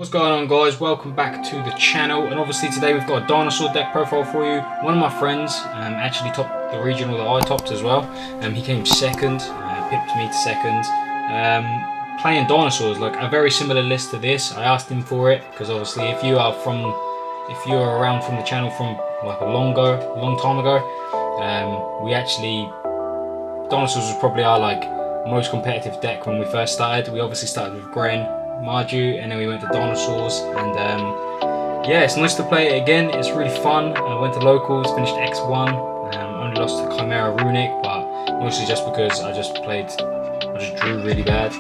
What's going on, guys? Welcome back to the channel, and obviously today we've got a dinosaur deck profile for you. One of my friends actually topped the regional that I topped as well. He came second, pipped me to second. Playing dinosaurs, like a very similar list to this. I asked him for it because obviously if you're around from the channel from like a long time ago, dinosaurs was probably our most competitive deck when we first started. We obviously started with Gren, Marju, and then we went to dinosaurs, and yeah, it's nice to play it again. It's really fun. I went to locals, finished X1, only lost to Chimera Runic, but mostly just because I just drew really bad.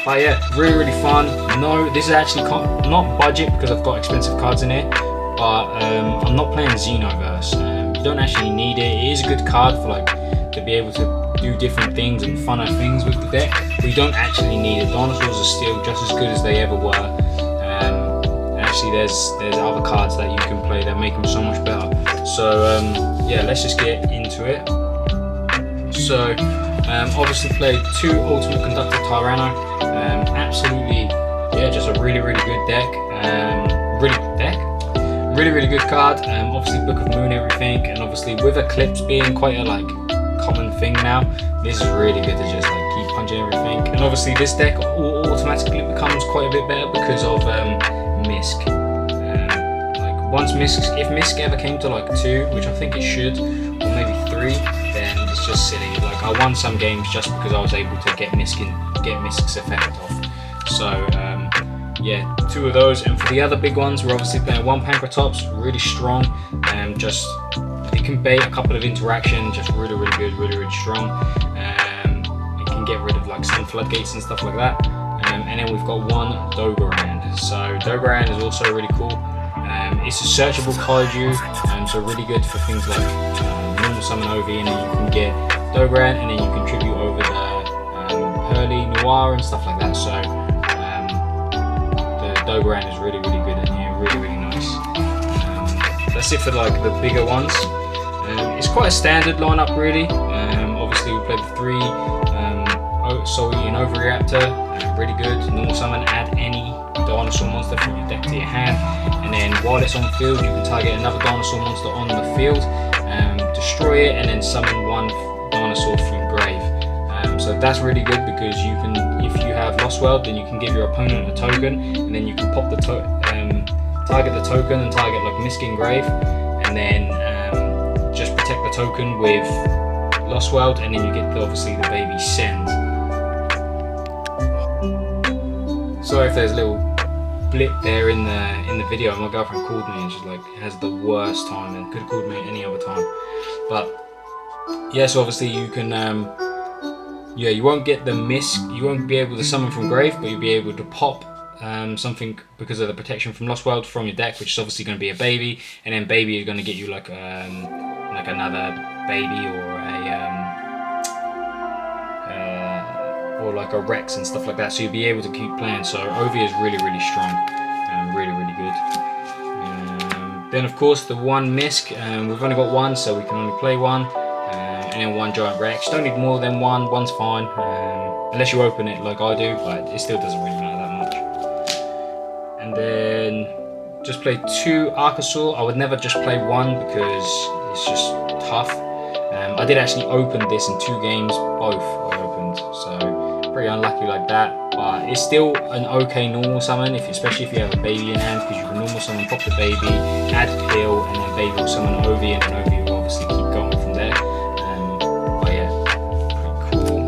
But yeah, really fun. No, this is actually not budget because I've got expensive cards in here, but I'm not playing Xenoverse. You don't actually need it. It is a good card for to be able to do different things and funner things with the deck, but you don't actually need it. Dinosaurs are still just as good as they ever were. Actually, there's other cards that you can play that make them so much better. So yeah, let's just get into it. So obviously played two Ultimate Conductor Tyranno. Absolutely, yeah, just a really good deck. Really good card. Obviously Book of Moon, everything, and obviously with Eclipse being quite a common thing now, this is really good to just keep punching everything. And obviously this deck automatically becomes quite a bit better because of Misk. If Misk ever came to 2, which I think it should, or maybe 3, then it's just silly. I won some games just because I was able to get Misk's effect off. So yeah, 2 of those. And for the other big ones, we're obviously playing 1 Pankratops, really strong, it can bait a couple of interaction, just really good, really strong. It can get rid of some floodgates and stuff like that. And then we've got 1 Dogorand. So Dogorand is also really cool. It's a searchable kaiju, so really good for things like normal summon OV, and then you can get Dogorand, and then you contribute over the Pearly Noir and stuff like that. So the Dogorand is really good in here, really nice. That's it for the bigger ones. It's quite a standard lineup, really. Obviously we played the 3 Soul-Eating Overreactor, really good. Normal summon, add any dinosaur monster from your deck to your hand, and then while it's on field you can target another dinosaur monster on the field, destroy it, and then summon 1 dinosaur from grave. So that's really good because you can, if you have Lost World, then you can give your opponent a token, and then you can pop the target the token and target Misk in grave, and then just protect the token with Lost World, and then you get obviously the baby Send. Sorry if there's a little blip there in the video. My girlfriend called me and she's has the worst time, and could have called me at any other time. But yeah, so obviously you can yeah, you won't get the Misk, you won't be able to summon from grave, but you'll be able to pop something because of the protection from Lost World from your deck, which is obviously going to be a baby, and then baby is going to get you another baby or a Rex and stuff like that, so you'll be able to keep playing. So OV is really strong, really good. Then of course the 1 Misk, we've only got 1, so we can only play 1, and then 1 Giant Rex. You don't need more than 1, 1's fine, unless you open it like I do, but it still doesn't really matter that much. And then just play 2 Archosaur. I would never just play 1 because it's just tough. I did actually open this in 2 games, both I opened, so pretty unlucky like that, but it's still an okay normal summon, especially if you have a baby in hand, because you can normal summon, pop the baby, add heal, and then baby will summon OV, and then OV will obviously keep going from there. But yeah, pretty cool.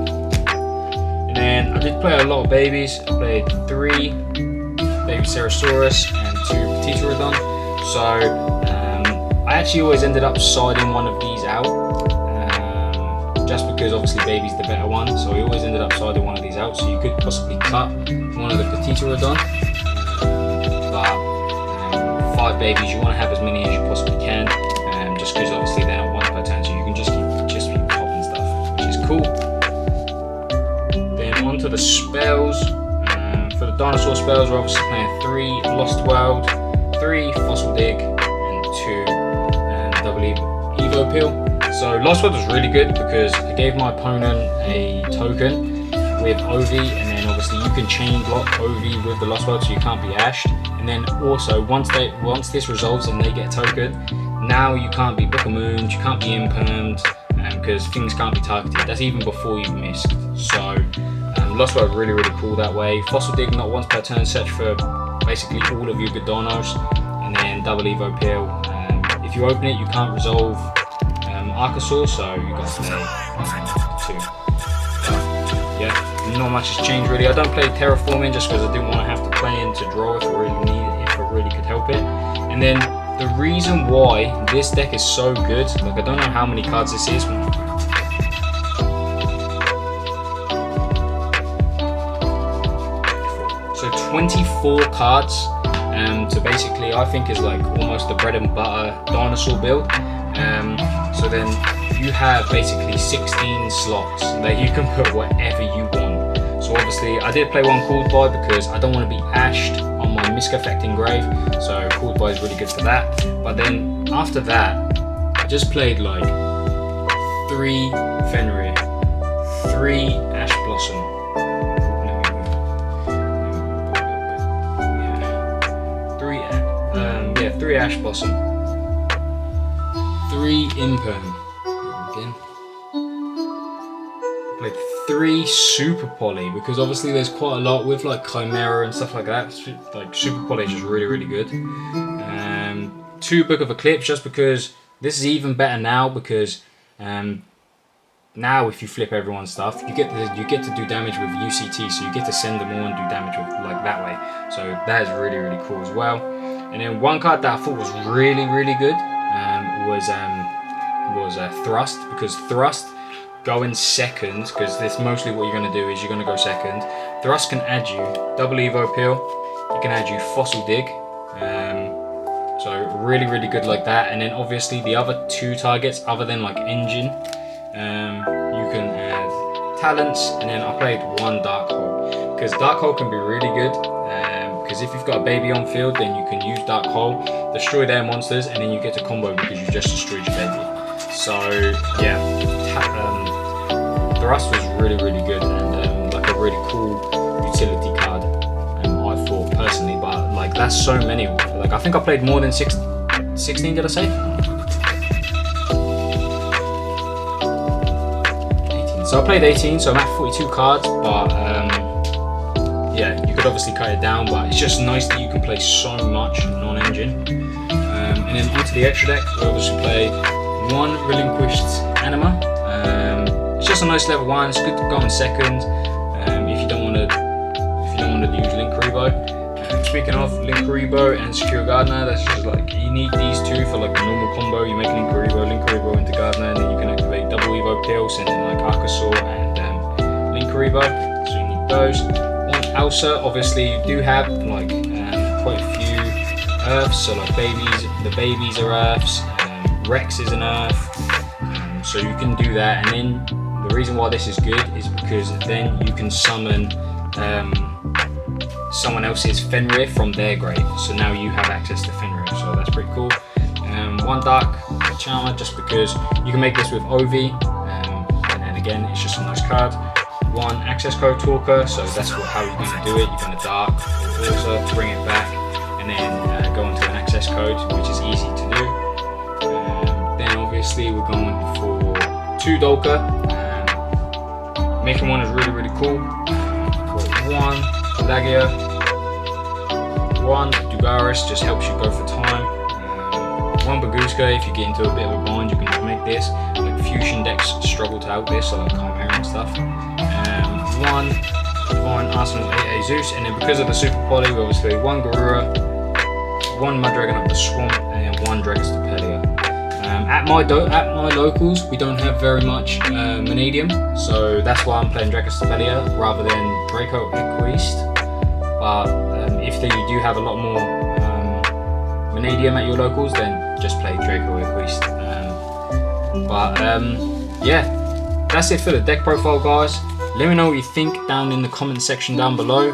And then I did play a lot of babies. I played 3 Baby Cerosaurus and 2 Pterodon. So I actually always ended up siding one of these out, just because obviously baby's the better one, so I always ended up siding one of these out. So you could possibly cut one of the Pterodon, but 5 babies, you want to have as many as you possibly can, just because obviously they're not 1 per turn, so you can just keep popping stuff, which is cool. Then on to the spells. For the dinosaur spells, we're obviously playing 3 Lost World, 3 Fossil Dig, and 2 double Evo Peel. So Lost World was really good because it gave my opponent a token, with Ovi, and then obviously you can chain block Ovi with the Lost World, so you can't be ashed. And then also once this resolves and they get token, now you can't be Book of Moons, you can't be impermed, because things can't be targeted. That's even before you've missed. So Lost World really, really cool that way. Fossil Dig, not once per turn, search for basically all of your good donos, and then double Evo Peel. If you open it, you can't resolve Archosaur, so you got to play 2. Yeah, not much has changed really. I don't play Terraforming just because I didn't want to have to play into draw if it really could help it. And then the reason why this deck is so good, like I don't know how many cards this is. So 24 cards. So basically I think is like almost the bread and butter Dinosaur build. So then you have basically 16 slots that you can put whatever you want. So obviously I did play one Called By because I don't want to be ashed on my Misc Effect Engrave, so Called By is really good for that. But then after that I just played like 3 Fenrir, 3 Ash Blossom, 3 Ash Blossom, 3 Imperm, again. Played 3 Super Poly because obviously there's quite a lot with like Chimera and stuff like that. Like Super Poly is just really, really good. 2 Book of Eclipse, just because this is even better now because now if you flip everyone's stuff, you get to do damage with UCT, so you get to send them all and do damage with like that way. So that is really, really cool as well. And then one card that I thought was really, really good was Thrust, because Thrust going second, because this mostly what you're going to do is you're going to go second. Thrust can add you double Evo Peel, it can add you Fossil Dig, so really, really good like that. And then obviously the other 2 targets other than like Engine, you can add Talents, and then I played 1 Dark Hole because Dark Hole can be really good. Because if you've got a baby on field, then you can use Dark Hole, destroy their monsters, and then you get to combo because you just destroyed your baby. So yeah, Thrust was really, really good and like a really cool utility card. I thought personally, but like that's so many. Like I think I played more than 16. Did I say? 18. So I played 18. So I'm at 42 cards, but. Yeah, you could obviously cut it down, but it's just nice that you can play so much non-engine. And then onto the extra deck, we obviously play 1 Relinquished Anima. It's just a nice level 1. It's good to go in second if you don't want to use Linkuriboh. Speaking of Linkuriboh and Secure Gardener, that's just like you need these 2 for like a normal combo. You make Linkuriboh into Gardener, and then you can activate double Evo Peel, sending like Archosaur and Linkuriboh. So you need those. Elsa, obviously you do have like quite a few Earths, so like the babies are Earths, Rex is an Earth, so you can do that. And then the reason why this is good is because then you can summon someone else's Fenrir from their grave, so now you have access to Fenrir, so that's pretty cool. 1 Dark Charmer, just because you can make this with Ovi, and then again it's just a nice card. 1 Access Code Talker, so that's how you're going to do it. You're going to Dark Orza to bring it back, and then go into an Access Code, which is easy to do. Then obviously we're going for 2 Dolka. Making 1 is really, really cool. 1 Lagia, 1 Dugaris, just helps you go for time. 1 Baguska, if you get into a bit of a bind, you can just make this. Like fusion decks struggle to out this, so like Chimera and stuff. 1 Divine Arsenal 8A Zeus, and then because of the Super Poly, we obviously 1 Garura, 1 Muddragon up the Swamp, and then 1 Dragon Stapelia. At my locals, we don't have very much Vanadium, so that's why I'm playing Dragon Stapelia rather than Draco Equeast. But if you do have a lot more Vanadium at your locals, then just play Draco Equeast. Yeah, that's it for the deck profile, guys. Let me know what you think down in the comment section down below.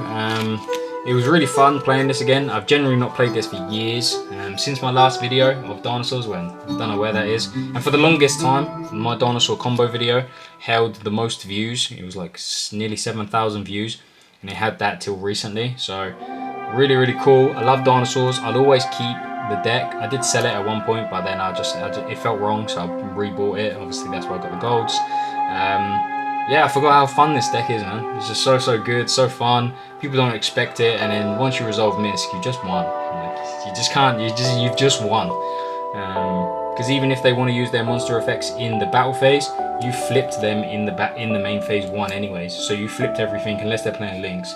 it was really fun playing this again. I've generally not played this for years, since my last video of dinosaurs, when I don't know where that is. And for the longest time, my dinosaur combo video held the most views. It was like nearly 7,000 views, and it had that till recently. So really, really cool. I love dinosaurs. I'll always keep the deck. I did sell it at one point, but then I just it felt wrong, so I rebought it. Obviously, that's why I got the golds. Yeah, I forgot how fun this deck is, man. It's just so good, so fun. People don't expect it, and then once you resolve Misc, you just won. Like, you just can't. You've just won. Because even if they want to use their monster effects in the battle phase, you flipped them in the main phase 1 anyways. So you flipped everything unless they're playing links.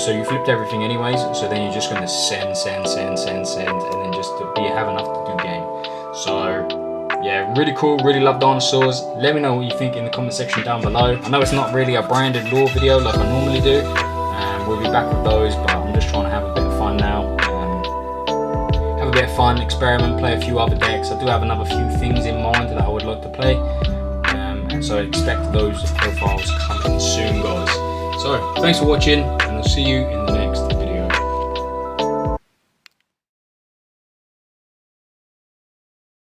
So you flipped everything anyways. So then you're just gonna send, and then just have enough to do game. So yeah, really cool. Really love dinosaurs. Let me know what you think in the comment section down below. I know it's not really a branded lore video like I normally do. We'll be back with those, but I'm just trying to have a bit of fun now. Have a bit of fun, experiment, play a few other decks. I do have another few things in mind that I would like to play. So expect those profiles coming soon, guys. So thanks for watching, and I'll see you in the next video.